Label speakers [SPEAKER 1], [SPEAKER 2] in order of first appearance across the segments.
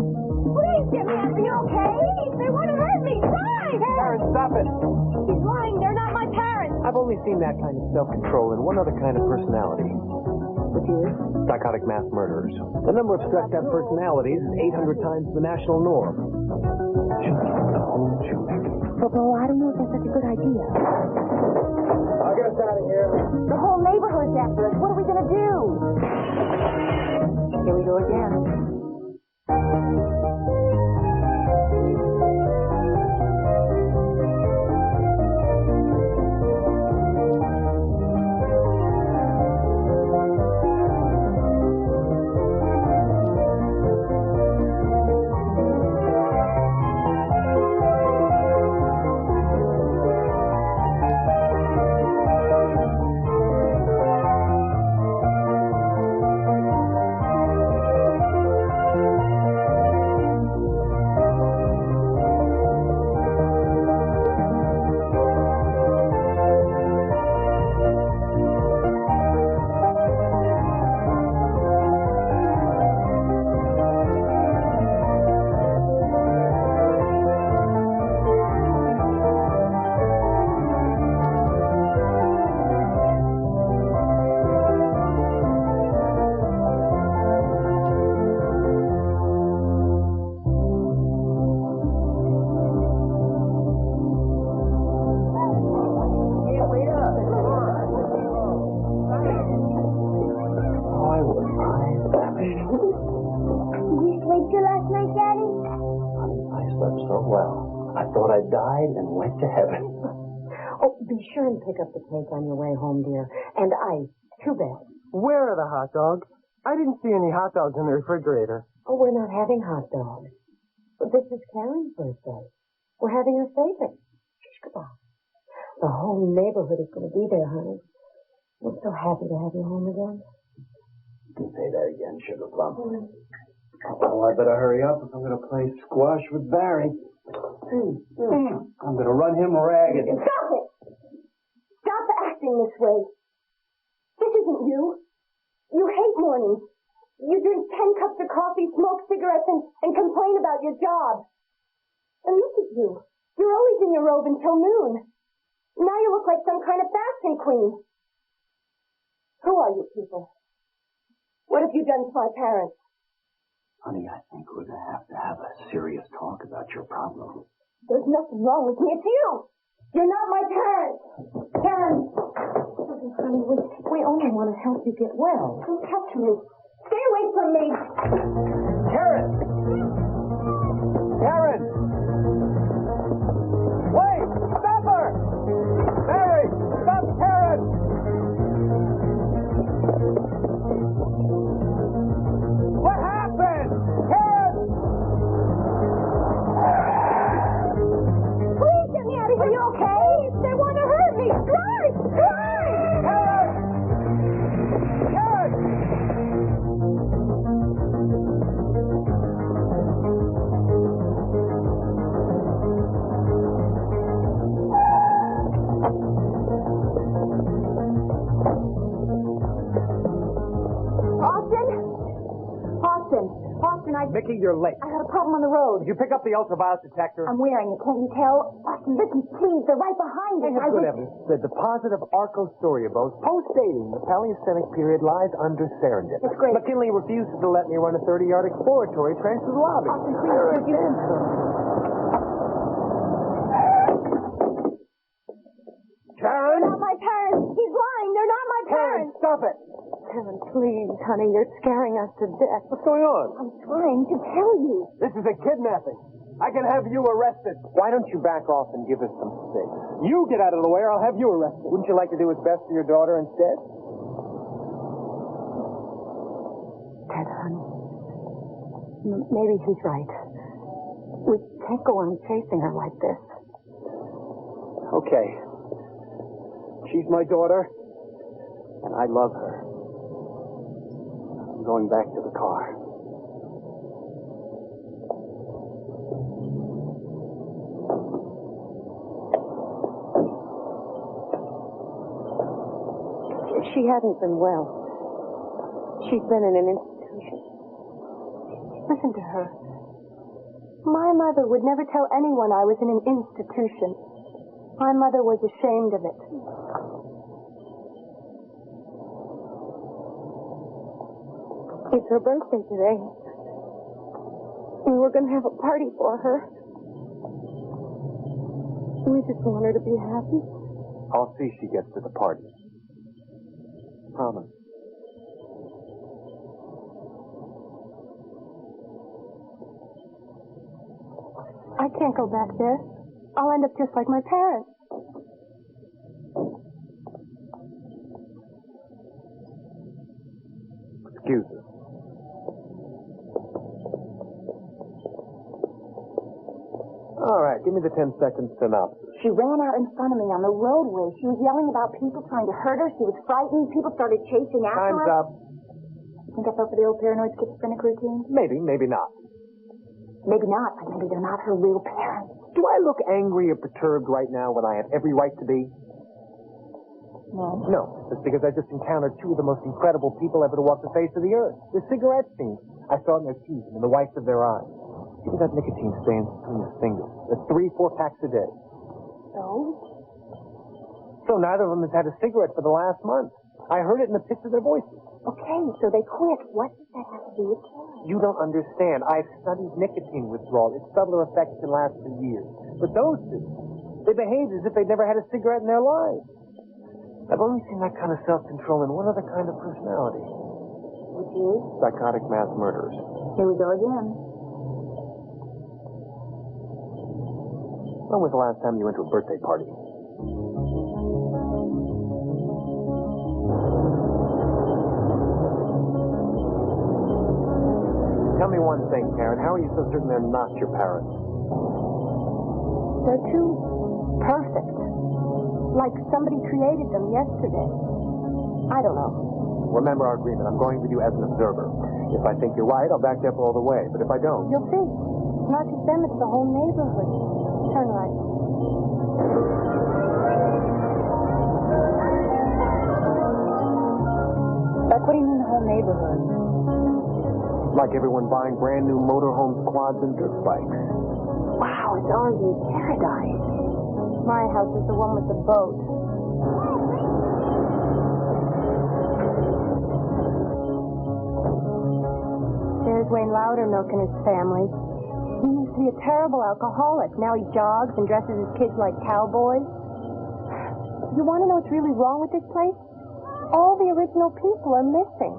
[SPEAKER 1] Please get me out. Are you okay? They want to hurt me. Drive!
[SPEAKER 2] Karen, stop it.
[SPEAKER 1] He's lying. They're not my parents.
[SPEAKER 2] I've only seen that kind of self-control in one other kind of personality.
[SPEAKER 1] Which is?
[SPEAKER 2] Psychotic mass murderers. The number of stressed out personalities is 800 times the national norm.
[SPEAKER 1] But, I don't know if that's such a good idea.
[SPEAKER 2] I'll get us out of here.
[SPEAKER 1] The whole neighborhood's after us. What are we going to do? Here we go again.
[SPEAKER 2] And went to heaven.
[SPEAKER 1] Oh, be sure and pick up the cake on your way home, dear. And ice. Too bad.
[SPEAKER 2] Where are the hot dogs? I didn't see any hot dogs in the refrigerator.
[SPEAKER 1] Oh, we're not having hot dogs. But this is Karen's birthday. We're having her favorite. Shish kebab. The whole neighborhood is going to be there, honey. We're so happy to have you home again.
[SPEAKER 2] Say that again, Sugar Plum. Oh, I better hurry up if I'm going to play squash with Barry. I'm going to run him ragged.
[SPEAKER 1] Stop it! Stop acting this way. This isn't you. You hate mornings. You drink 10 cups of coffee, smoke cigarettes, and complain about your job. And look at you. You're always in your robe until noon. Now you look like some kind of fashion queen. Who are you people? What have you done to my parents?
[SPEAKER 2] Honey, I think we're going to have a serious talk about your problem.
[SPEAKER 1] There's nothing wrong with me. It's you. You're not my parents. Karen. Honey, we only want to help you get well. Don't touch me. Stay away from me.
[SPEAKER 2] Karen! Karen! Wait! Stop her! Mary! Stop Karen! What happened? Karen!
[SPEAKER 1] Please get me out of here. Are you okay? They want to hurt me. Drive! Drive!
[SPEAKER 2] Karen! Karen!
[SPEAKER 1] Austin,
[SPEAKER 2] Mickey, you're late.
[SPEAKER 1] I had a problem on the road.
[SPEAKER 2] Did you pick up the ultraviolet detector?
[SPEAKER 1] I'm wearing it. Can't you tell? Austin, listen, please. They're right behind us.
[SPEAKER 2] I have good evidence. The deposit of Archostoria-Bose, post-dating the Paleocentric period, lies under Serendip.
[SPEAKER 1] It's great.
[SPEAKER 2] McKinley refuses to let me run a 30-yard exploratory trench to the lobby.
[SPEAKER 1] Austin, please.
[SPEAKER 2] Karen?
[SPEAKER 1] They're not my parents. He's lying. They're not my
[SPEAKER 2] Karen,
[SPEAKER 1] parents.
[SPEAKER 2] stop it.
[SPEAKER 1] Karen, please, honey. You're scaring us to death.
[SPEAKER 2] What's going on?
[SPEAKER 1] I'm trying to tell you.
[SPEAKER 2] This is a kidnapping. I can have you arrested. Why don't you back off and give us some space? You get out of the way or I'll have you arrested. Wouldn't you like to do what's best for your daughter instead?
[SPEAKER 1] Ted, honey. Maybe he's right. We can't go on chasing her like this.
[SPEAKER 2] Okay. She's my daughter, and I love her. I'm going back to the car.
[SPEAKER 1] She hasn't been well. She's been in an institution. Listen to her. My mother would never tell anyone I was in an institution. My mother was ashamed of it. It's her birthday today. We were going to have a party for her. We just want her to be happy.
[SPEAKER 2] I'll see she gets to the party. Promise.
[SPEAKER 1] I can't go back there. I'll end up just like my parents.
[SPEAKER 2] Excuse us. All right, give me the 10-second synopsis.
[SPEAKER 3] She ran out in front of me on the roadway. She was yelling about people trying to hurt her. She was frightened. People started chasing after her.
[SPEAKER 2] Time's up.
[SPEAKER 3] Think I fell for the old paranoid schizophrenic routine?
[SPEAKER 2] Maybe, maybe not.
[SPEAKER 3] Maybe not, but maybe they're not her real parents.
[SPEAKER 2] Do I look angry or perturbed right now when I have every right to be?
[SPEAKER 3] No.
[SPEAKER 2] No, it's because I just encountered two of the most incredible people ever to walk the face of the earth. The cigarette fiends. I saw it in their teeth and in the whites of their eyes. Look at that nicotine stains between his fingers. That's 3-4 packs a day. So neither of them has had a cigarette for the last month. I heard it in the pitch of their voices.
[SPEAKER 3] Okay, so they quit. What does that have to do with Karen?
[SPEAKER 2] You don't understand. I've studied nicotine withdrawal. Its subtler effects can last for years. But those two, they behaved as if they'd never had a cigarette in their lives. I've only seen that kind of self-control in one other kind of personality.
[SPEAKER 3] Which is?
[SPEAKER 2] Psychotic mass murderers.
[SPEAKER 3] Here we go again.
[SPEAKER 2] When was the last time you went to a birthday party? Tell me one thing, Karen. How are you so certain they're not your parents?
[SPEAKER 1] They're too perfect. Like somebody created them yesterday. I don't know.
[SPEAKER 2] Remember our agreement. I'm going with you as an observer. If I think you're right, I'll back you up all the way. But if I don't...
[SPEAKER 1] You'll see. It's not just them, it's the whole neighborhood. Turn right.
[SPEAKER 3] Like, what do you mean the whole neighborhood?
[SPEAKER 2] Like everyone buying brand new motorhomes, quads, and dirt bikes.
[SPEAKER 3] Wow, it's RV paradise.
[SPEAKER 1] My house is the one with the boat. There's Wayne Loudermilk and his family. He used to be a terrible alcoholic. Now he jogs and dresses his kids like cowboys. You want to know what's really wrong with this place? All the original people are missing.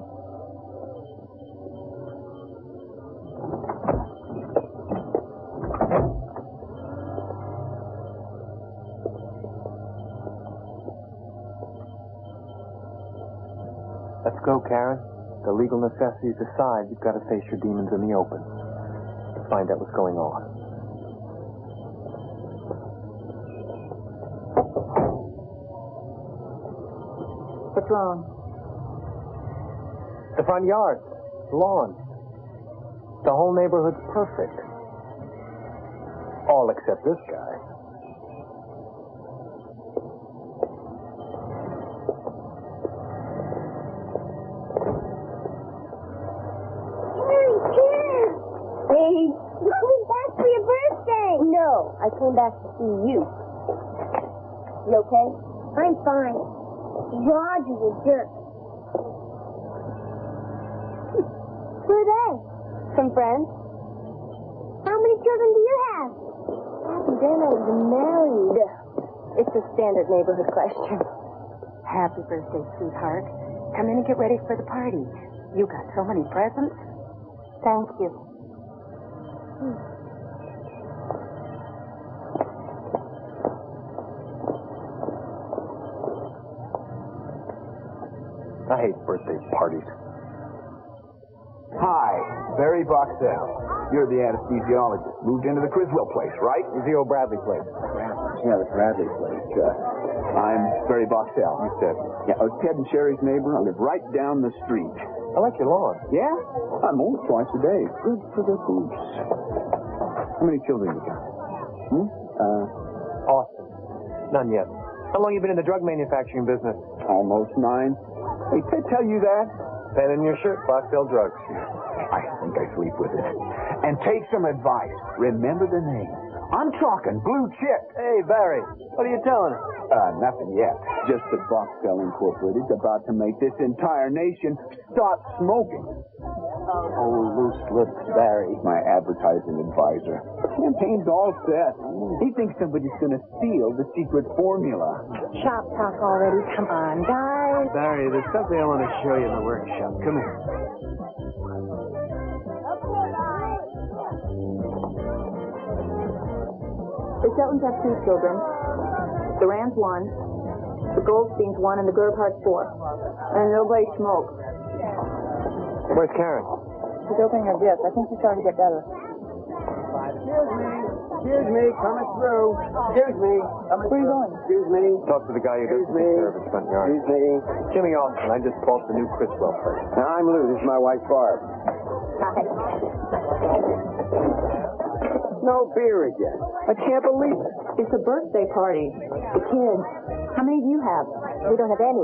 [SPEAKER 2] Let's go, Karen. The legal necessities aside, you've got to face your demons in the open. Let's find out what's going on.
[SPEAKER 3] What's wrong?
[SPEAKER 2] The front yard, the lawn. The whole neighborhood's perfect. All except this guy.
[SPEAKER 1] Hey, coming back for your birthday. No, I came back to see you. You okay? I'm fine. George is a jerk. Who are they? Some friends. How many children do you have? They're not even married. It's a standard neighborhood question.
[SPEAKER 3] Happy birthday, sweetheart. Come in and get ready for the party. You got so many presents.
[SPEAKER 1] Thank you.
[SPEAKER 2] I hate birthday parties.
[SPEAKER 4] Hi, Barry Boxell. You're the anesthesiologist. Moved into the Criswell place, right?
[SPEAKER 2] The old Bradley place.
[SPEAKER 4] Yeah, the Bradley place. I'm Barry Boxell.
[SPEAKER 2] You said.
[SPEAKER 4] Yeah, I was Ted and Sherry's neighbor. I live right down the street.
[SPEAKER 2] I like your lawn.
[SPEAKER 4] Yeah? I'm home twice a day. Good for the boots. How many children you got?
[SPEAKER 2] Austin. None yet. How long you been in the drug manufacturing business?
[SPEAKER 4] Almost 9. Hey, Ted tell you that?
[SPEAKER 2] Pen in your shirt, Boxell Drugs.
[SPEAKER 4] I think I sleep with it. And take some advice. Remember the name. I'm talking blue chip.
[SPEAKER 2] Hey, Barry, what are you telling us?
[SPEAKER 4] Nothing yet. Just that Boxell Incorporated's about to make this entire nation stop smoking.
[SPEAKER 2] Oh, loose lips, Barry.
[SPEAKER 4] My advertising advisor. Campaign's all set. He thinks somebody's going to steal the secret formula.
[SPEAKER 3] Shop talk already. Come on, guys.
[SPEAKER 2] Barry, there's something I want to show you in the workshop. Come here.
[SPEAKER 3] The Sheltons have 2 children. The Rands 1, the Goldsteins 1, and the Gerhardts 4. And nobody smokes.
[SPEAKER 2] Where's Karen?
[SPEAKER 3] She's opening her gift. I think she's starting to get better.
[SPEAKER 2] Excuse me, coming through. Excuse me, coming
[SPEAKER 3] Where are you going?
[SPEAKER 2] Excuse me. Talk to the guy who does the service front yard. Excuse me. Jimmy Austin, I just bought the new Criswell place.
[SPEAKER 5] Now, I'm Lou. This is my wife, Barb.
[SPEAKER 3] Hi.
[SPEAKER 5] No beer again. I can't believe it.
[SPEAKER 3] It's a birthday party. The kids. How many do you have? We don't have any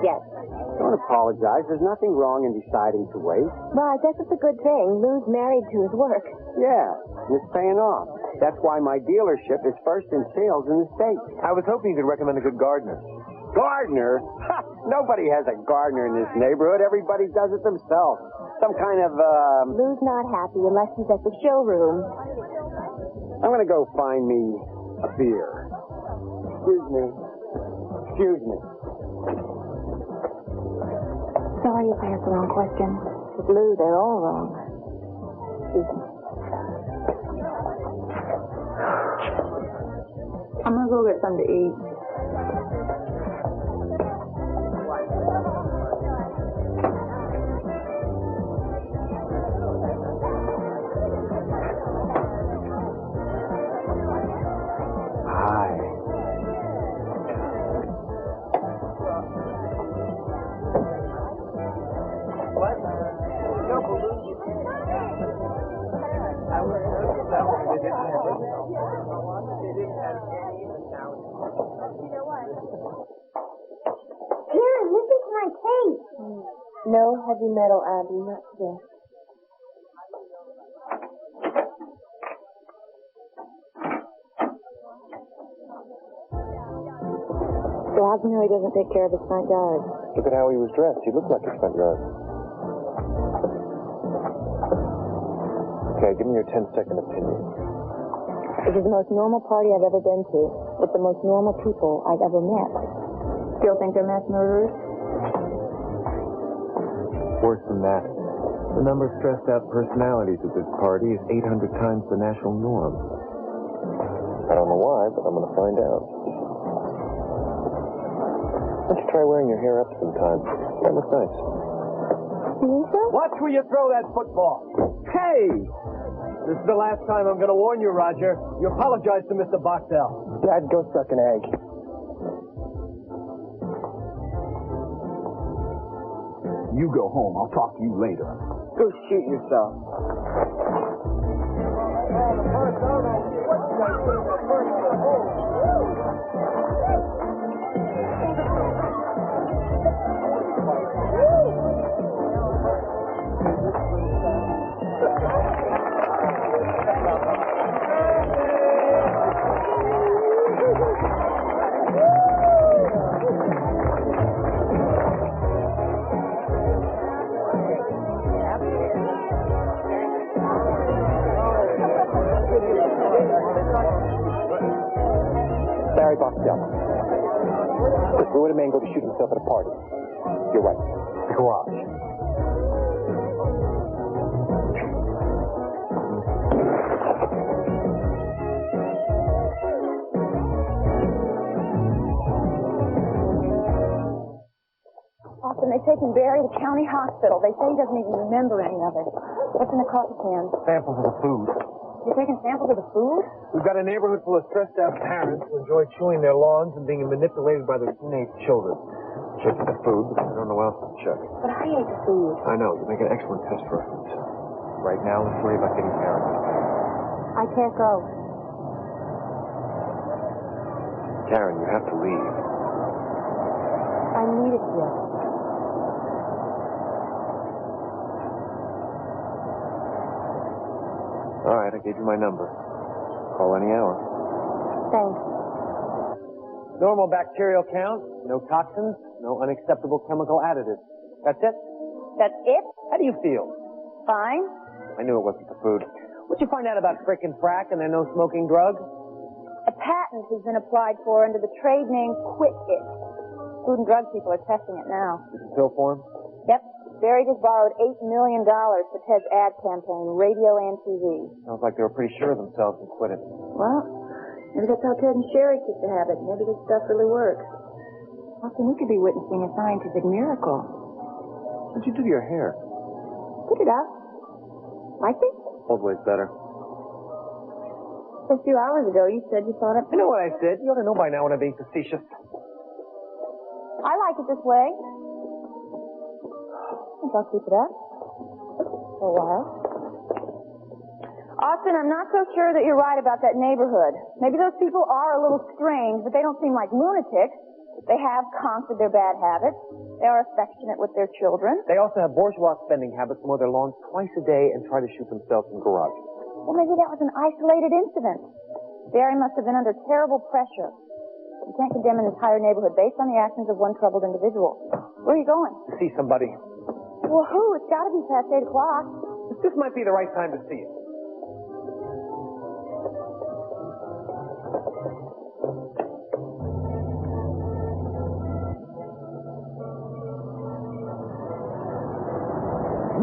[SPEAKER 3] yet.
[SPEAKER 5] Don't apologize. There's nothing wrong in deciding to wait.
[SPEAKER 1] Well, I guess it's a good thing. Lou's married to his work.
[SPEAKER 5] Yeah, and it's paying off. That's why my dealership is first in sales in the state.
[SPEAKER 2] I was hoping you could recommend a good gardener.
[SPEAKER 5] Gardener? Ha! Nobody has a gardener in this neighborhood. Everybody does it themselves. Some kind of,
[SPEAKER 1] Lou's not happy unless he's at the showroom.
[SPEAKER 5] I'm going to go find me a beer. Excuse me. Excuse me.
[SPEAKER 3] Sorry if I asked the wrong question.
[SPEAKER 1] With Lou, they're all wrong.
[SPEAKER 3] I'm going to go get something to eat.
[SPEAKER 1] Karen, listen to my tape. No heavy metal, Abby, not today. Bob's know he doesn't take care of his front yard.
[SPEAKER 2] Look at how he was dressed. He looked like his front yard. Okay, give me your 10-second opinion.
[SPEAKER 1] This is the most normal party I've ever been to, with the most normal people I've ever met.
[SPEAKER 3] Still think they're mass murderers?
[SPEAKER 2] Worse than that. The number of stressed-out personalities at this party is 800 times the national norm. I don't know why, but I'm going to find out. Why don't you try wearing your hair up sometime? That looks nice.
[SPEAKER 6] Watch where you throw that football.
[SPEAKER 2] Hey!
[SPEAKER 6] This is the last time I'm going to warn you, Roger. You apologize to Mr. Boxell.
[SPEAKER 2] Dad, go suck an egg.
[SPEAKER 4] You go home. I'll talk to you later.
[SPEAKER 5] Go shoot yourself.
[SPEAKER 2] Barry Boxell. If we would a man go to shoot himself at a party. You're right. The garage.
[SPEAKER 3] Austin, they've taken Barry to County Hospital. They say he doesn't even remember any of it. What's in the coffee can?
[SPEAKER 2] Samples of the food.
[SPEAKER 3] You're taking samples of the food?
[SPEAKER 2] We've got a neighborhood full of stressed-out parents who enjoy chewing their lawns and being manipulated by their teenage children. Checking the food, but I don't know what else to check.
[SPEAKER 3] But I ate the food.
[SPEAKER 2] I know. You make an excellent test for us. Right now, let's worry about getting Karen.
[SPEAKER 3] I can't go.
[SPEAKER 2] Karen, you have to leave.
[SPEAKER 3] I need it here.
[SPEAKER 2] All right, I gave you my number. Call any hour.
[SPEAKER 1] Thanks.
[SPEAKER 2] Normal bacterial count, no toxins, no unacceptable chemical additives. That's it?
[SPEAKER 1] That's it?
[SPEAKER 2] How do you feel?
[SPEAKER 1] Fine.
[SPEAKER 2] I knew it wasn't the food. What'd you find out about frickin' frack and their no-smoking drug?
[SPEAKER 3] A patent has been applied for under the trade name Quit It. Food and Drug people are testing it now.
[SPEAKER 2] In pill form?
[SPEAKER 3] Yep. Barry just borrowed $8 million for Ted's ad campaign, radio and TV.
[SPEAKER 2] Sounds like they were pretty sure of themselves and quit it.
[SPEAKER 3] Well, maybe that's how Ted and Sherry kicked the habit. Maybe this stuff really works. Austin, we could be witnessing a scientific miracle.
[SPEAKER 2] What'd you do to your hair?
[SPEAKER 3] Put it up. Like it?
[SPEAKER 2] Old way's better.
[SPEAKER 3] Just a few hours ago, you said you thought it...
[SPEAKER 2] You know what I said. You ought to know by now when I'm being facetious.
[SPEAKER 3] I like it this way. I think I'll keep it up for a while. Austin, I'm not so sure that you're right about that neighborhood. Maybe those people are a little strange, but they don't seem like lunatics. They have conquered their bad habits. They are affectionate with their children.
[SPEAKER 2] They also have bourgeois spending habits, mow their lawns twice a day, and try to shoot themselves in garages.
[SPEAKER 3] Well, maybe that was an isolated incident. Barry must have been under terrible pressure. You can't condemn an entire neighborhood based on the actions of one troubled individual. Where are you going?
[SPEAKER 2] To see somebody.
[SPEAKER 3] Well, who? It's got to be past 8 o'clock.
[SPEAKER 2] This might be the right time to see it.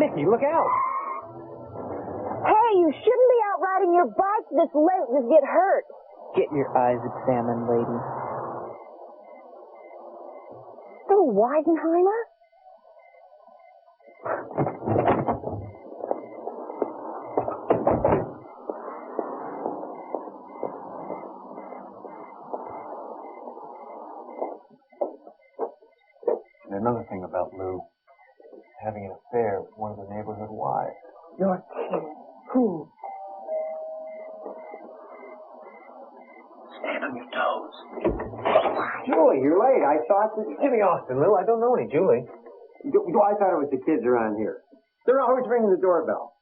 [SPEAKER 2] Mickey, look out!
[SPEAKER 1] Hey, you shouldn't be out riding your bike this late. You'll get hurt.
[SPEAKER 7] Get your eyes examined, lady.
[SPEAKER 1] Bill Weisenheimer?
[SPEAKER 2] And another thing about Lou, having an affair with one of the neighborhood wives.
[SPEAKER 1] You're kidding. Who?
[SPEAKER 2] Stand on your toes.
[SPEAKER 5] Julie, you're late. I thought that...
[SPEAKER 2] Jimmy Austin, Lou. I don't know any Julie.
[SPEAKER 5] I thought it was the kids around here. They're always ringing the doorbell.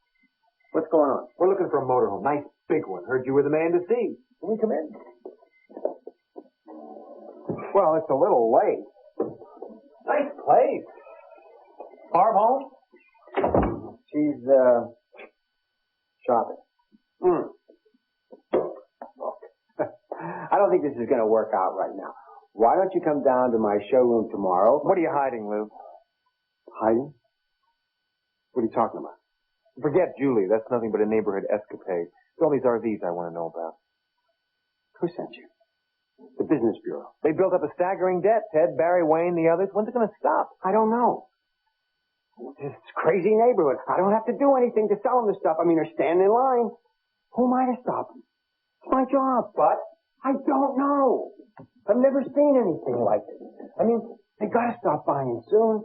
[SPEAKER 5] What's going on?
[SPEAKER 2] We're looking for a motorhome. Nice big one. Heard you were the man to see. Can we come in?
[SPEAKER 5] Well, it's a little late.
[SPEAKER 2] Nice place. Farm home?
[SPEAKER 5] She's, shopping. I don't think this is going to work out right now. Why don't you come down to my showroom tomorrow?
[SPEAKER 2] What are you hiding, Lou?
[SPEAKER 5] Hiding? What are you talking about?
[SPEAKER 2] Forget Julie. That's nothing but a neighborhood escapade. It's all these RVs I want to know about.
[SPEAKER 5] Who sent you? The Business Bureau.
[SPEAKER 2] They built up a staggering debt, Ted, Barry, Wayne, the others. When's it going to stop?
[SPEAKER 5] I don't know. This crazy neighborhood. I don't have to do anything to sell them the stuff. I mean, they're standing in line. Who am I to stop them? It's my job, but I don't know. I've never seen anything like it. I mean, they got to stop buying soon.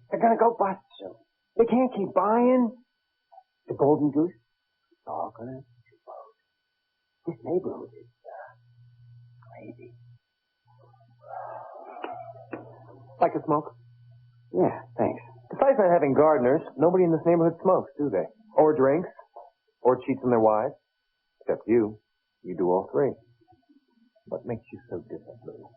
[SPEAKER 5] They're going to go bust soon. They can't keep buying. The Golden Goose, it's all going to explode. This neighborhood is crazy.
[SPEAKER 2] Like a smoke?
[SPEAKER 5] Yeah, thanks.
[SPEAKER 2] Besides not having gardeners, nobody in this neighborhood smokes, do they? Or drinks. Or cheats on their wives. Except you. You do all three. What makes you so different, Lou?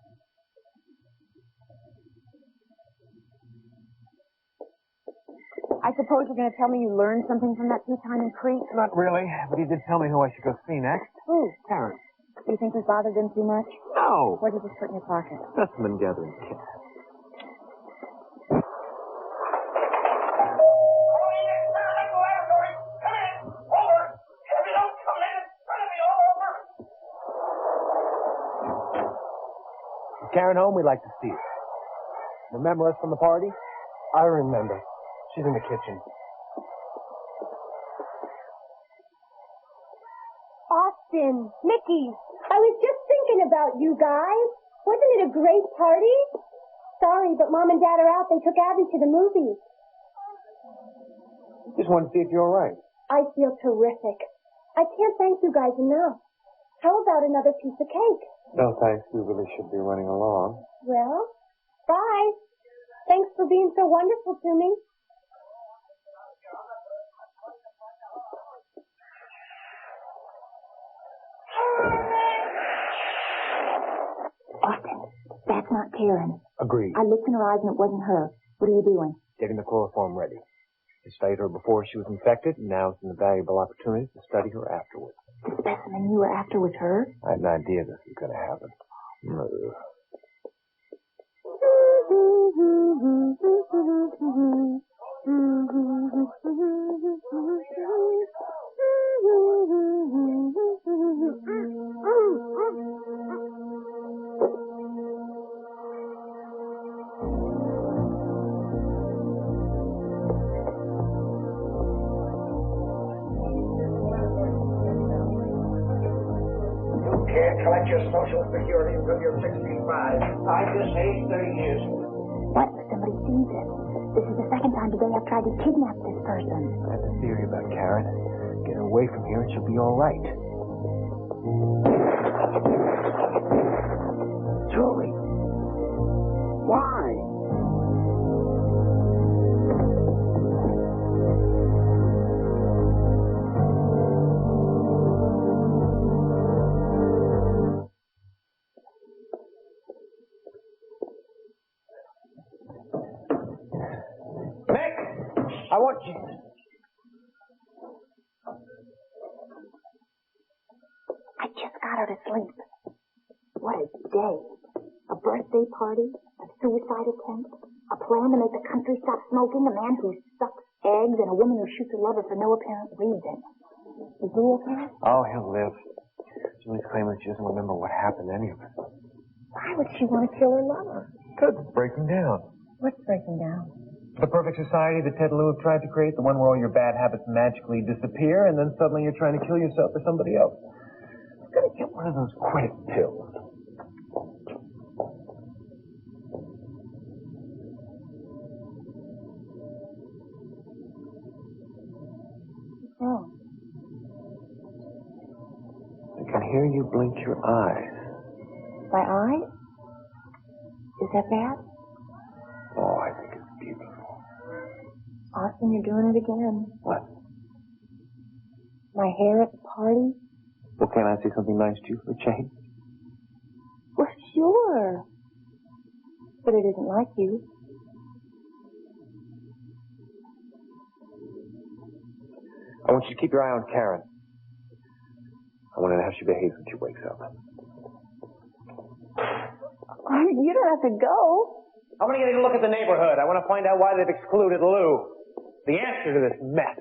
[SPEAKER 3] I suppose you're going to tell me you learned something from that two-time in Crete?
[SPEAKER 2] Not really, but he did tell me who I should go see next.
[SPEAKER 3] Who?
[SPEAKER 2] Karen.
[SPEAKER 3] Do you think we bothered them too much?
[SPEAKER 2] No.
[SPEAKER 3] What did you just put in your pocket?
[SPEAKER 2] Specimen gathering kit. Karen home, we'd like to see her. Remember us from the party?
[SPEAKER 6] I remember. She's in the kitchen.
[SPEAKER 1] Austin, Mickey, I was just thinking about you guys. Wasn't it a great party? Sorry, but Mom and Dad are out. They took Abby to the movies.
[SPEAKER 2] Just wanted to see if you're all right.
[SPEAKER 1] I feel terrific. I can't thank you guys enough. How about another piece of cake?
[SPEAKER 2] No, thanks. We really should be running along.
[SPEAKER 1] Well, bye. Thanks for being so wonderful to me.
[SPEAKER 8] That's not Karen.
[SPEAKER 2] Agreed.
[SPEAKER 8] I looked in her eyes and it wasn't her. What are you doing?
[SPEAKER 2] Getting the chloroform ready. I studied her before she was infected, and now it's an invaluable opportunity to study her afterwards.
[SPEAKER 8] The specimen you were after was her?
[SPEAKER 2] I had an idea this was going to happen.
[SPEAKER 9] Collect your Social Security until you're 65. I just aged 30 years.
[SPEAKER 8] What if somebody sees it? This is the second time today I've tried to kidnap this person.
[SPEAKER 2] I have a theory about Karen. Get her away from here and she'll be all right.
[SPEAKER 4] Julie. Why?
[SPEAKER 2] I want you.
[SPEAKER 8] I just got her to sleep. What a day. A birthday party, a suicide attempt, a plan to make the country stop smoking, a man who sucks eggs, and a woman who shoots her lover for no apparent reason. Is he okay?
[SPEAKER 2] Oh, he'll live. Julie's claiming she doesn't remember what happened to any of it.
[SPEAKER 8] Why would she want to kill her lover?
[SPEAKER 2] Because it's breaking down.
[SPEAKER 8] What's breaking down?
[SPEAKER 2] The perfect society that Ted and Lou have tried to create, the one where all your bad habits magically disappear, and then suddenly you're trying to kill yourself for somebody else. You've got to get one of those quit pills.
[SPEAKER 8] What's wrong?
[SPEAKER 2] I can hear you blink your eyes.
[SPEAKER 8] My eyes? Is that bad?
[SPEAKER 2] Oh, I think it's beautiful.
[SPEAKER 8] Austin, you're doing it again.
[SPEAKER 2] What?
[SPEAKER 8] My hair at the party?
[SPEAKER 2] Well, can't I say something nice to you for a change?
[SPEAKER 8] Well, sure. But it isn't like you.
[SPEAKER 2] I want you to keep your eye on Karen. I want to know how she behaves when she wakes up.
[SPEAKER 8] You don't have to go.
[SPEAKER 2] I want to get a look at the neighborhood. I want to find out why they've excluded Lou. The answer to this mess.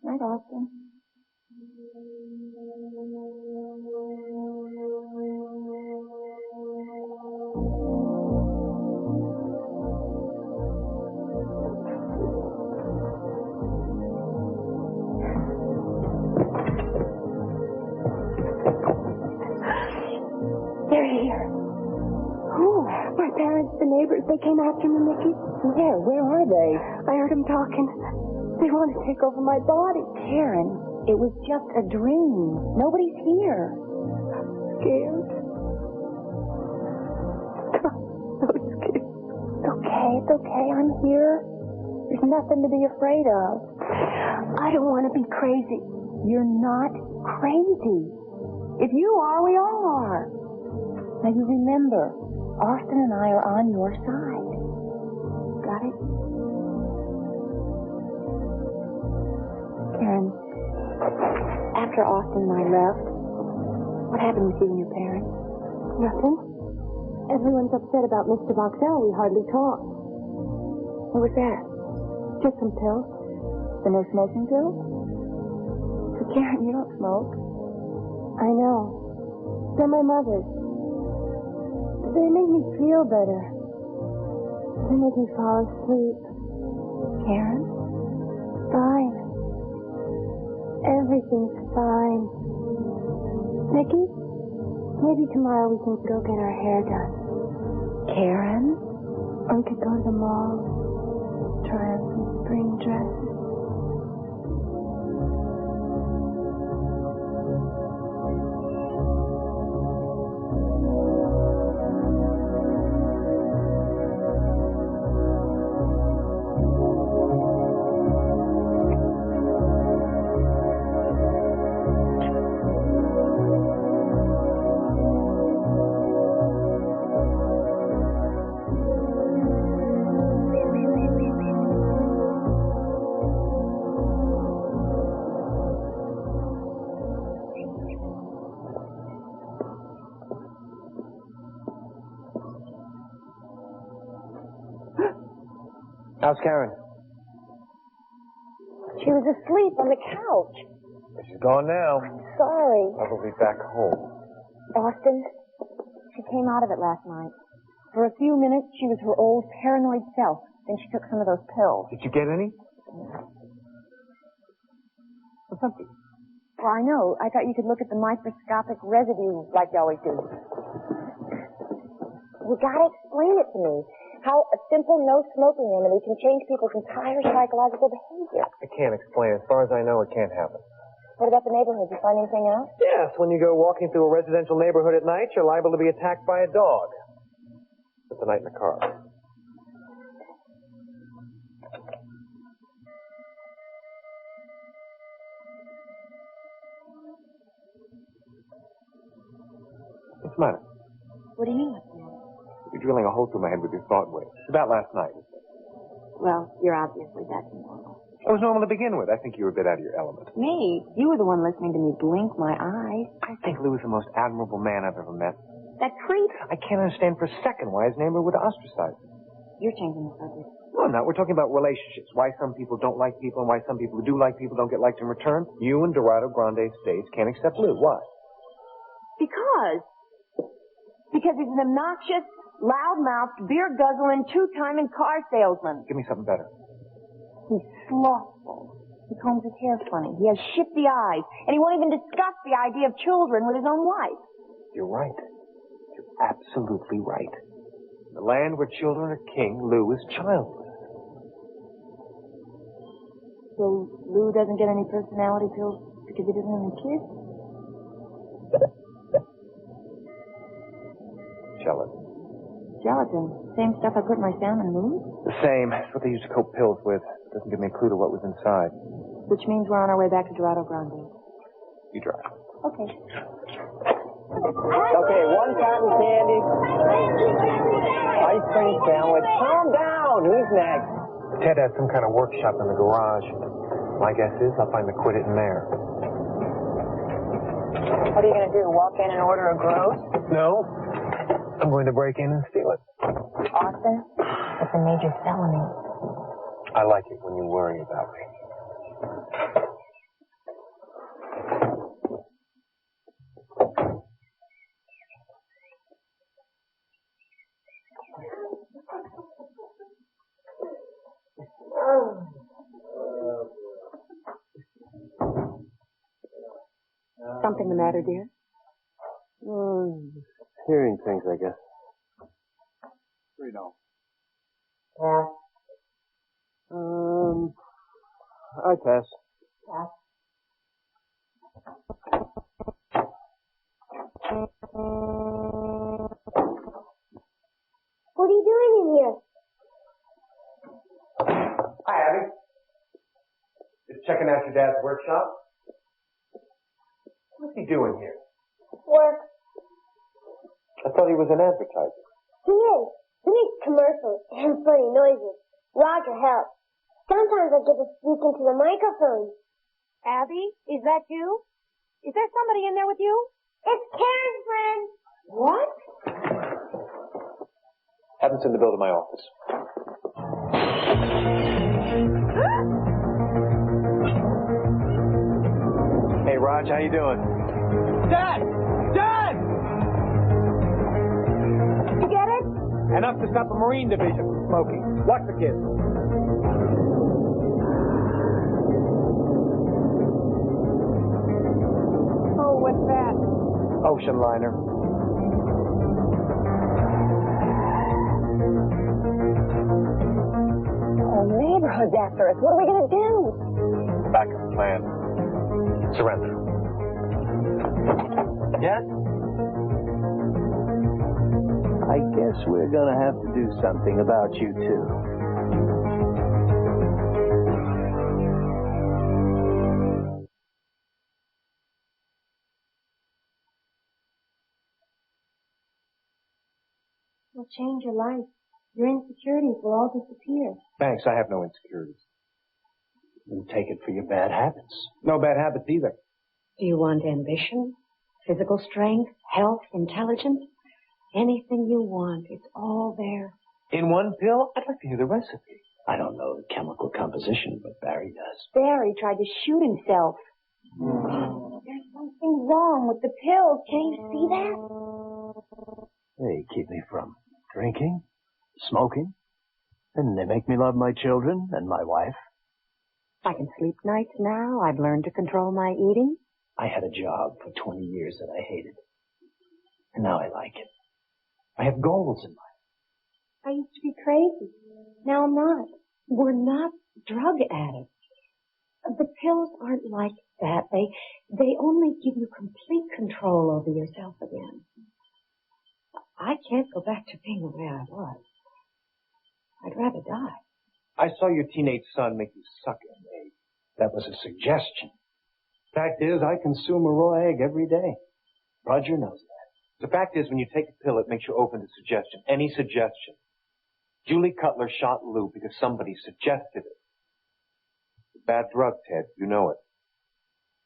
[SPEAKER 8] Night, Austin.
[SPEAKER 1] They're here. Who? My parents, the neighbors, they came after me, Mickey.
[SPEAKER 8] Where are they?
[SPEAKER 1] I heard them talking. They want to take over my body.
[SPEAKER 8] Karen, it was just a dream. Nobody's here.
[SPEAKER 1] Scared. So scared.
[SPEAKER 8] It's okay. I'm here. There's nothing to be afraid of.
[SPEAKER 1] I don't want to be crazy.
[SPEAKER 8] You're not crazy. If you are, we all are. Now you remember, Austin and I are on your side. Got it? Karen, after Austin and I left, what happened with you and your parents?
[SPEAKER 1] Nothing. Everyone's upset about Mr. Boxell. We hardly talk.
[SPEAKER 8] What was that?
[SPEAKER 1] Just some pills.
[SPEAKER 8] The no smoking pill? But Karen, you don't smoke.
[SPEAKER 1] I know. They're my mother's. They make me feel better. They make me fall asleep.
[SPEAKER 8] Karen?
[SPEAKER 1] Fine. Everything's fine. Nicky, maybe tomorrow we can go get our hair done.
[SPEAKER 8] Karen?
[SPEAKER 1] Or we could go to the mall, try on some spring dresses.
[SPEAKER 2] How's Karen?
[SPEAKER 1] She was asleep on the couch.
[SPEAKER 2] She's gone now.
[SPEAKER 1] Sorry.
[SPEAKER 2] Probably back home.
[SPEAKER 1] Austin, she came out of it last night. For a few minutes, she was her old paranoid self. Then she took some of those pills.
[SPEAKER 2] Did you get any? What's up?
[SPEAKER 1] Well, I know. I thought you could look at the microscopic residue like you always do. You gotta explain it to me. How a simple no-smoking remedy can change people's entire psychological behavior.
[SPEAKER 2] I can't explain. As far as I know, it can't happen.
[SPEAKER 1] What about the neighborhood? Did you find anything else?
[SPEAKER 2] Yes, when you go walking through a residential neighborhood at night, you're liable to be attacked by a dog. Spent the night in the car. What's the matter?
[SPEAKER 1] What do you mean, what's the matter?
[SPEAKER 2] You're drilling a hole through my head with your thought waves. It's about last night.
[SPEAKER 1] Well, you're obviously that normal.
[SPEAKER 2] It was normal to begin with. I think you were a bit out of your element.
[SPEAKER 1] Me? You were the one listening to me blink my eyes.
[SPEAKER 2] I think Lou is the most admirable man I've ever met.
[SPEAKER 1] That creep?
[SPEAKER 2] I can't understand for a second why his neighbor would ostracize him.
[SPEAKER 1] You're changing the subject.
[SPEAKER 2] No, I'm not. We're talking about relationships. Why some people don't like people and why some people who do like people don't get liked in return. You and Dorado Grande Estates can't accept Lou. Why?
[SPEAKER 1] Because he's an obnoxious, loud-mouthed, beer-guzzling, two-timing car salesman.
[SPEAKER 2] Give me something better.
[SPEAKER 1] He's slothful. He combs his hair funny. He has shifty eyes. And he won't even discuss the idea of children with his own wife.
[SPEAKER 2] You're right. You're absolutely right. In the land where children are king, Lou is childless.
[SPEAKER 1] So Lou doesn't get any personality pills because he doesn't have any kids?
[SPEAKER 2] Gelatin.
[SPEAKER 1] Gelatin. Same stuff I put in my salmon mousse?
[SPEAKER 2] The same. It's what they used to coat pills with. Doesn't give me a clue to what was inside.
[SPEAKER 1] Which means we're on our way back to Dorado Grande.
[SPEAKER 2] You drive.
[SPEAKER 1] Okay.
[SPEAKER 6] Okay, one cotton candy. Ice cream sandwich. Calm down. Who's next?
[SPEAKER 2] Ted has some kind of workshop in the garage. My guess is I'll find the quit it in there.
[SPEAKER 1] What are you going to do? Walk in and order a gross?
[SPEAKER 2] No. I'm going to break in and steal it.
[SPEAKER 1] Austin, it's a major felony.
[SPEAKER 2] I like it when you worry about me.
[SPEAKER 1] Something the matter, dear?
[SPEAKER 2] Hearing things, I guess.
[SPEAKER 4] Reno.
[SPEAKER 2] I pass.
[SPEAKER 1] What are you doing in here?
[SPEAKER 2] Hi, Abby. Just checking out your dad's workshop. What's he doing here?
[SPEAKER 1] Work.
[SPEAKER 2] I thought he was an advertiser.
[SPEAKER 1] He is. He makes commercials and funny noises. Roger helps. Sometimes I get to speak into the microphone. Abby, is that you? Is there somebody in there with you? It's Karen's friend. What?
[SPEAKER 2] Haven't seen the bill to my office. Hey, Raj, how you doing?
[SPEAKER 6] Dad! Dad!
[SPEAKER 1] You get it?
[SPEAKER 6] Enough to stop a Marine division from smoking. Watch the kids.
[SPEAKER 1] Oh, what's that?
[SPEAKER 2] Ocean liner.
[SPEAKER 1] The neighborhood's after us. What are we going to do?
[SPEAKER 2] Backup plan. Surrender.
[SPEAKER 4] Yes? I guess we're gonna have to do something about you two.
[SPEAKER 1] We'll change your life. Your insecurities will all disappear.
[SPEAKER 2] Thanks, I have no insecurities.
[SPEAKER 4] You take it for your bad habits.
[SPEAKER 2] No bad habits either.
[SPEAKER 10] Do you want ambition, physical strength, health, intelligence? Anything you want, it's all there.
[SPEAKER 2] In one pill, I'd like to hear the recipe.
[SPEAKER 4] I don't
[SPEAKER 11] the chemical composition, but Barry does.
[SPEAKER 3] Barry tried to shoot himself. There's something wrong with the pills. Can't you see that?
[SPEAKER 11] They keep me from drinking, smoking, and they make me love my children and my wife.
[SPEAKER 10] I can sleep nights now. I've learned to control my eating.
[SPEAKER 11] I had a job for 20 years that I hated, and now I like it. I have goals in life.
[SPEAKER 10] I used to be crazy. Now I'm not. We're not drug addicts. The pills aren't like that. They only give you complete control over yourself again. I can't go back to being the way I was. I'd rather die.
[SPEAKER 2] I saw your teenage son make you suck an egg.
[SPEAKER 11] That was a suggestion. Fact is, I consume a raw egg every day. Roger knows that.
[SPEAKER 2] The fact is, when you take a pill, it makes you open to suggestion. Any suggestion. Julie Cutler shot Lou because somebody suggested it. It's a bad drug, Ted. You know it.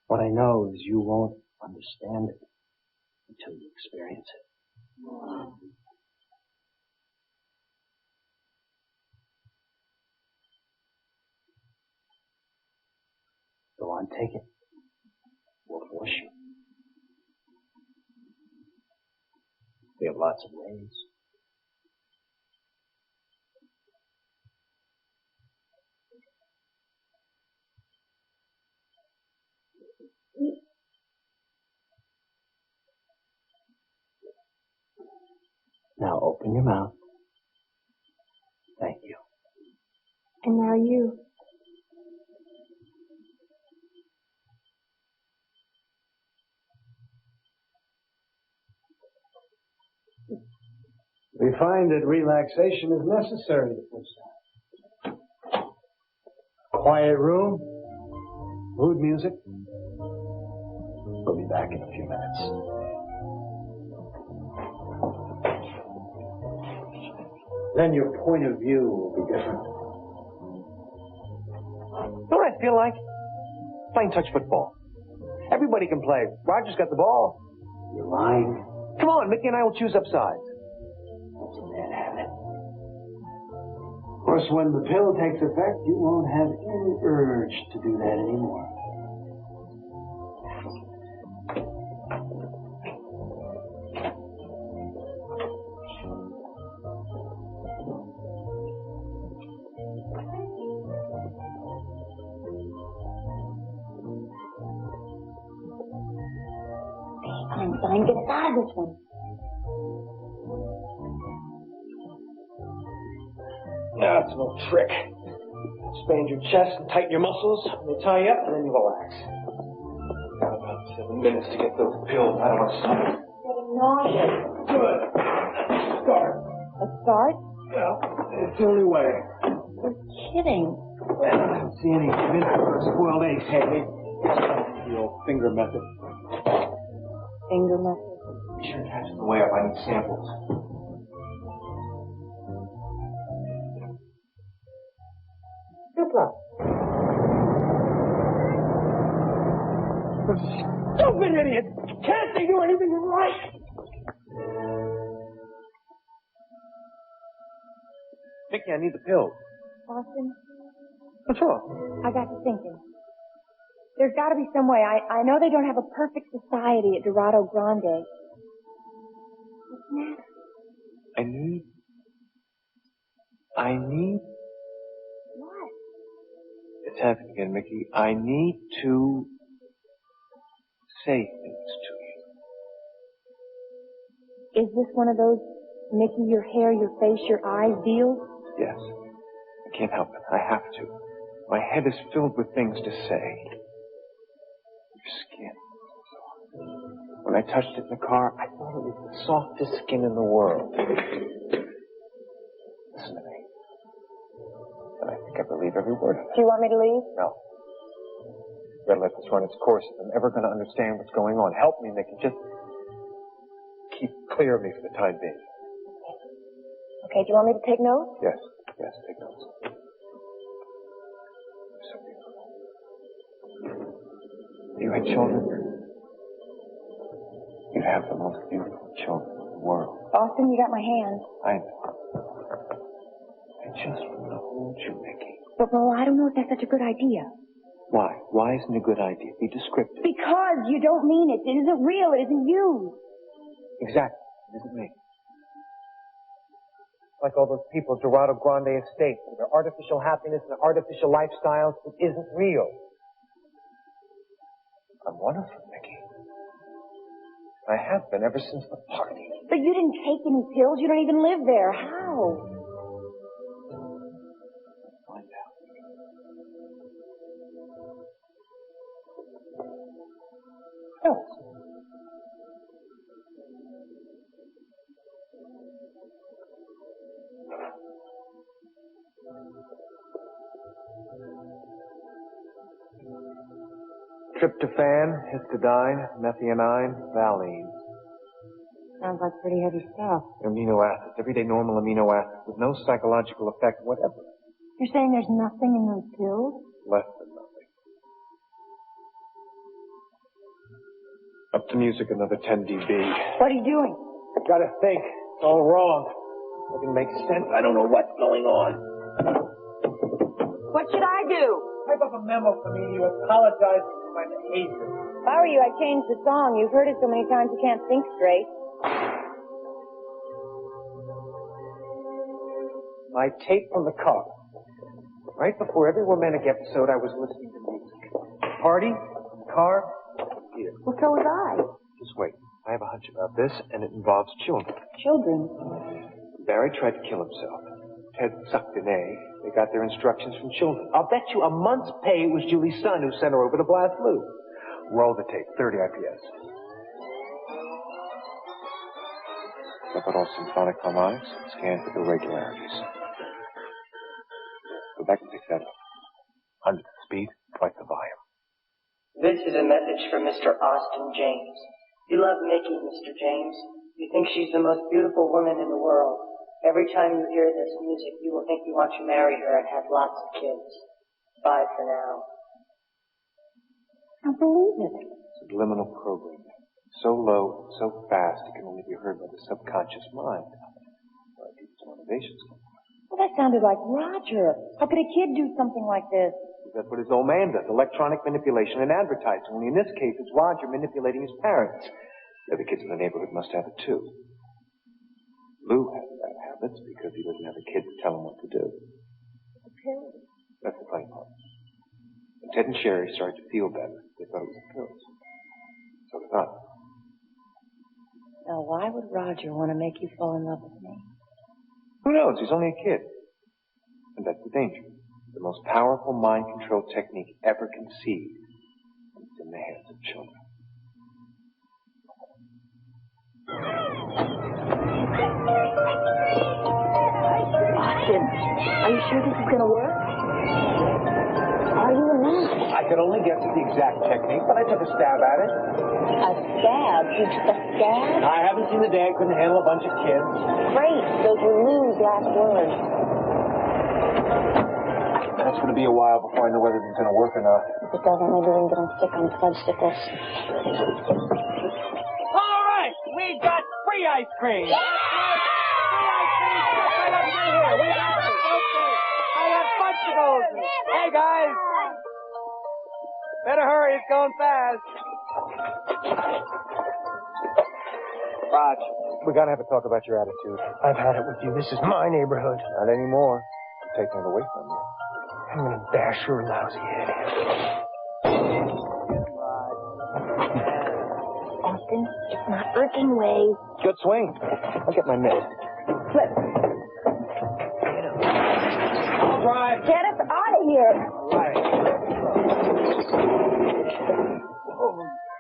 [SPEAKER 11] What I know is you won't understand it until you experience it. Go on, take it. We'll force you. We have lots of ways. Now open your mouth. Thank you.
[SPEAKER 3] And now you.
[SPEAKER 9] We find that relaxation is necessary to push that. Quiet room, mood music.
[SPEAKER 11] We'll be back in a few minutes.
[SPEAKER 9] Then your point of view will be different.
[SPEAKER 2] You know what I feel like? Playing touch football. Everybody can play. Roger's got the ball.
[SPEAKER 11] You're lying.
[SPEAKER 2] Come on, Mickey and I will choose up sides.
[SPEAKER 11] That's a bad habit.
[SPEAKER 9] Of course, when the pill takes effect, you won't have any urge to do that anymore.
[SPEAKER 8] Einstein, get us out of this one.
[SPEAKER 6] That's no trick. Expand your chest and tighten your muscles. They tie you up and then you relax. Got about 7 minutes to get those pills out of my stomach.
[SPEAKER 3] Getting nauseous.
[SPEAKER 6] Good. Start.
[SPEAKER 3] A start?
[SPEAKER 6] Yeah, it's the only way.
[SPEAKER 3] You're kidding.
[SPEAKER 6] Well, I don't see any vinegar or spoiled eggs, Haley. The old finger method.
[SPEAKER 3] Finger method?
[SPEAKER 6] Be sure to catch the way up. I need samples.
[SPEAKER 3] Super.
[SPEAKER 6] Stupid idiot! Can't they do anything right?
[SPEAKER 2] Mickey, I need the pills.
[SPEAKER 3] Austin,
[SPEAKER 2] What's wrong?
[SPEAKER 3] I got to thinking. There's got to be some way. I know they don't have a perfect society at Dorado Grande. What's next?
[SPEAKER 2] I need...
[SPEAKER 3] What?
[SPEAKER 2] It's happening again, Mickey. I need to say things to you.
[SPEAKER 3] Is this one of those Mickey, your hair, your face, your eyes deals?
[SPEAKER 2] Yes. I can't help it. I have to. My head is filled with things to say. Your skin. When I touched it in the car, I thought it was the softest skin in the world. Listen to me. And I think I believe every word of it.
[SPEAKER 3] Do you want me to leave?
[SPEAKER 2] No. You gotta let this run its course if I'm ever gonna understand what's going on. Help me, Mickey. Just keep clear of me for the time being.
[SPEAKER 3] Okay, do you want me to take notes?
[SPEAKER 2] Yes. Yes, take notes. So beautiful. You had children, you'd have the most beautiful children in the world.
[SPEAKER 3] Austin, you got my hand.
[SPEAKER 2] I know. I just want to hold you, Mickey.
[SPEAKER 3] But, well, I don't know if that's such a good idea.
[SPEAKER 6] Why? Why isn't it a good idea? Be descriptive.
[SPEAKER 3] Because you don't mean it. It isn't real. It isn't you.
[SPEAKER 6] Exactly. It isn't me.
[SPEAKER 2] Like all those people at Dorado Grande Estate, with their artificial happiness and artificial lifestyles, it isn't real. I'm one of them, Mickey. I have been ever since the party.
[SPEAKER 3] But you didn't take any pills. You don't even live there. How?
[SPEAKER 6] Find out.
[SPEAKER 2] Pills. Tryptophan, histidine, methionine, valine.
[SPEAKER 10] Sounds like pretty heavy stuff.
[SPEAKER 2] Amino acids, everyday normal amino acids with no psychological effect whatever.
[SPEAKER 3] You're saying there's nothing in those pills?
[SPEAKER 2] Less than nothing. Up to music, another 10 dB.
[SPEAKER 3] What are you doing?
[SPEAKER 2] Gotta think. It's all wrong. Doesn't make sense. I don't know what's going on.
[SPEAKER 3] What should I do?
[SPEAKER 2] Type up a memo for me to apologize for my behavior.
[SPEAKER 3] If I were you, I'd change the song. You've heard it so many times you can't think straight.
[SPEAKER 2] My tape from the car. Right before every romantic episode, I was listening to music. Party, car, here.
[SPEAKER 3] Well, so was I.
[SPEAKER 2] Just wait. I have a hunch about this, and it involves children.
[SPEAKER 3] Children?
[SPEAKER 2] Barry tried to kill himself. Ted sucked an egg. They got their instructions from children. I'll bet you a month's pay it was Julie's son who sent her over to blast Lou. Roll the tape, 30 IPS. Separate symphonic harmonics and scan for irregularities. Go back and pick that up. 100 the speed, twice the volume.
[SPEAKER 12] This is a message from Mr. Austin James. You love Mickey, Mr. James. You think she's the most beautiful woman in the world. Every time you hear this music, you will think you want to marry her and have lots of kids. Bye for now.
[SPEAKER 3] I believe it.
[SPEAKER 2] Subliminal programming. So low, so fast, it can only be heard by the subconscious mind. Where are people's motivations come from?
[SPEAKER 3] Well, that sounded like Roger. How could a kid do something like this?
[SPEAKER 2] That's what his old man does. Electronic manipulation and advertising. Only in this case, it's Roger manipulating his parents. The other kids in the neighborhood must have it too. Lou has bad habits because he doesn't have a kid to tell him what to do.
[SPEAKER 3] The pills.
[SPEAKER 2] That's the funny part. When Ted and Sherry started to feel better, they thought it was the pills. So did I.
[SPEAKER 10] Now, why would Roger want to make you fall in love with me?
[SPEAKER 2] Who knows? He's only a kid. And that's the danger. The most powerful mind control technique ever conceived. And it's in the hands of children.
[SPEAKER 3] Austin, are you sure this is going to work? Are you or not?
[SPEAKER 2] I could only guess at the exact technique, but I took a stab at it.
[SPEAKER 3] A stab? You just a stab?
[SPEAKER 2] I haven't seen the day I couldn't handle a bunch of kids.
[SPEAKER 3] Great. Those were Lou's last words.
[SPEAKER 2] That's going to be a while before I know whether it's going to work or not.
[SPEAKER 3] If it doesn't, maybe we can get him sick on fudgesicles.
[SPEAKER 13] All right, we got free ice cream. Yeah! Hey, guys. Better hurry. It's going fast.
[SPEAKER 2] Raj, we got to have a talk about your attitude.
[SPEAKER 5] I've had it with you. This is my neighborhood.
[SPEAKER 2] Not anymore. I'm taking it away from you.
[SPEAKER 5] I'm going to bash your lousy head.
[SPEAKER 3] Austin, it's not working way.
[SPEAKER 2] Good swing. I'll get my mitt.
[SPEAKER 3] Flip.
[SPEAKER 2] Drive.
[SPEAKER 3] Get us out of here.
[SPEAKER 2] Right.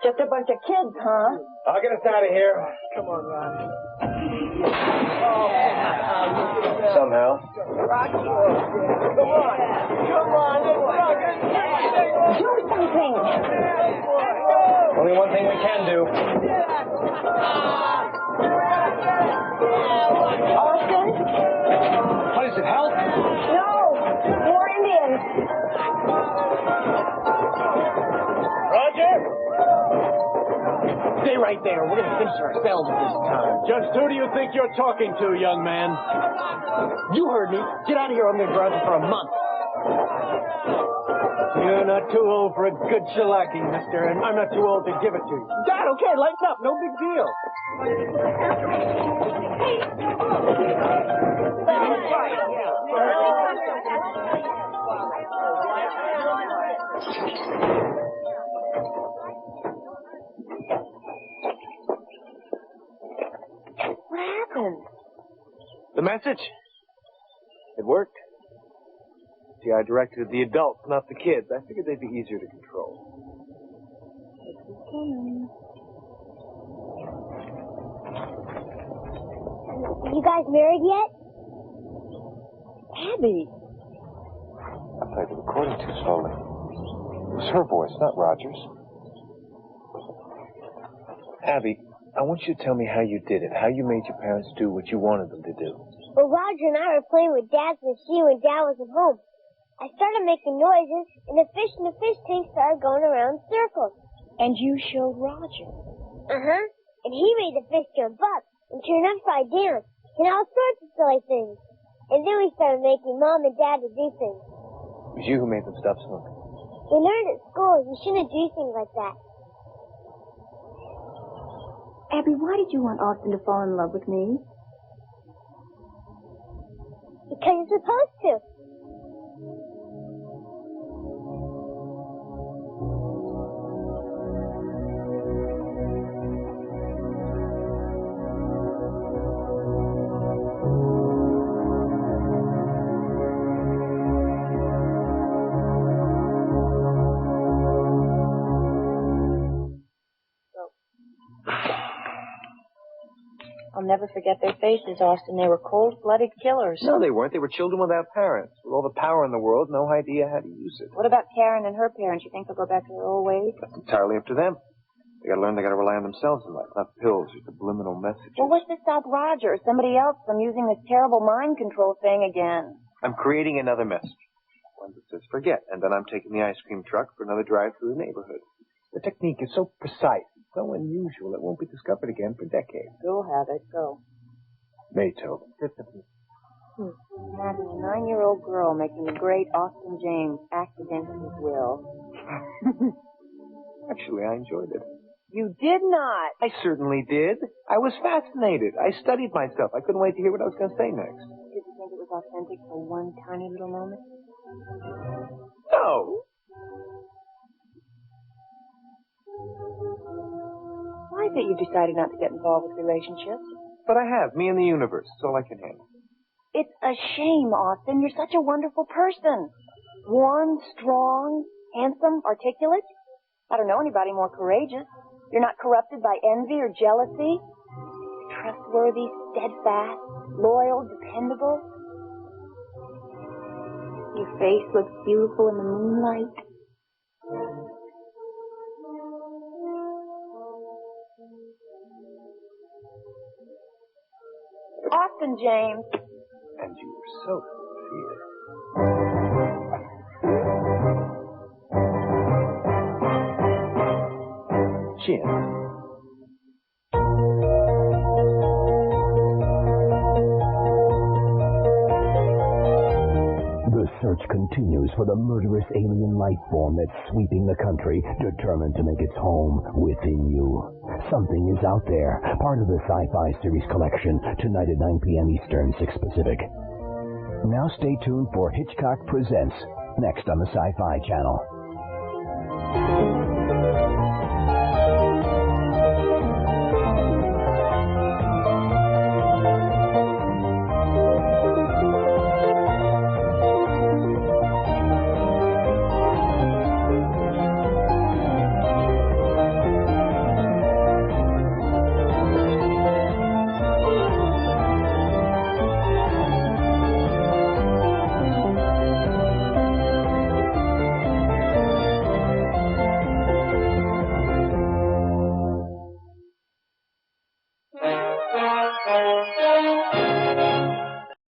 [SPEAKER 3] Just a bunch of kids, huh?
[SPEAKER 2] I'll get us out of here.
[SPEAKER 5] Come on, Ron.
[SPEAKER 2] Somehow.
[SPEAKER 3] Rocky. Come on. Do something.
[SPEAKER 2] Only one thing we can do.
[SPEAKER 3] Austin?
[SPEAKER 2] What is it, help?
[SPEAKER 3] No. More Indians.
[SPEAKER 2] Roger? Stay right there. We're going to finish ourselves this time.
[SPEAKER 5] Just who do you think you're talking to, young man?
[SPEAKER 2] You heard me. Get out of here. I'm going to drive you for a month.
[SPEAKER 6] not too old for a good shellacking, mister, and I'm not too old to give it to you. Dad, okay, lighten up. No big deal.
[SPEAKER 3] What happened?
[SPEAKER 2] The message? It worked. See, I directed the adults, not the kids. I figured they'd be easier to control.
[SPEAKER 1] You guys married yet?
[SPEAKER 3] Abby.
[SPEAKER 11] I played the recording too slowly. It was her voice, not Roger's. Abby, I want you to tell me how you did it, how you made your parents do what you wanted them to do.
[SPEAKER 1] Well, Roger and I were playing with Dad's machine when Dad wasn't home. I started making noises, and the fish in the fish tank started going around in circles.
[SPEAKER 3] And you showed Roger.
[SPEAKER 1] Uh-huh. And he made the fish jump up and turn upside down and all sorts of silly things. And then we started making Mom and Dad to do things.
[SPEAKER 2] It was you who made them stop smoking.
[SPEAKER 1] We learned at school you shouldn't do things like that.
[SPEAKER 8] Abby, why did you want Austin to fall in love with me?
[SPEAKER 1] Because you're supposed to.
[SPEAKER 3] I'll never forget their faces, Austin. They were cold-blooded killers.
[SPEAKER 2] No, they weren't. They were children without parents. With all the power in the world, no idea how to use it.
[SPEAKER 3] What about Karen and her parents? You think they'll go back to their old ways?
[SPEAKER 11] That's entirely up to them. They gotta learn they gotta rely on themselves in life, not pills or subliminal messages.
[SPEAKER 3] Well, what's to stop Roger or somebody else from using this terrible mind control thing again?
[SPEAKER 11] I'm creating another message. One that says forget, and then I'm taking the ice cream truck for another drive through the neighborhood.
[SPEAKER 2] The technique is so precise, so unusual, it won't be discovered again for decades.
[SPEAKER 3] Go have it. Go.
[SPEAKER 2] Beethoven.
[SPEAKER 3] Imagine a 9-year-old girl making the great Austin James act against his will.
[SPEAKER 2] Actually, I enjoyed it.
[SPEAKER 3] You did not.
[SPEAKER 2] I certainly did. I was fascinated. I studied myself. I couldn't wait to hear what I was going to say next.
[SPEAKER 3] Did you think it was authentic for one tiny little moment?
[SPEAKER 2] No.
[SPEAKER 3] Why is it you decided not to get involved with relationships?
[SPEAKER 11] But I have. Me and the universe. It's all I can handle.
[SPEAKER 3] It's a shame, Austin. You're such a wonderful person. Warm, strong, handsome, articulate. I don't know anybody more courageous. You're not corrupted by envy or jealousy. You're trustworthy, steadfast, loyal, dependable.
[SPEAKER 8] Your face looks beautiful in the moonlight.
[SPEAKER 3] Austin James.
[SPEAKER 11] And you were so sincere.
[SPEAKER 2] Jim.
[SPEAKER 14] The search continues for the murderous alien life form that's sweeping the country, determined to make its home within you. Something is out there, part of the Sci-Fi Series collection, tonight at 9 p.m. Eastern, 6 Pacific. Now stay tuned for Hitchcock Presents, next on the Sci-Fi Channel.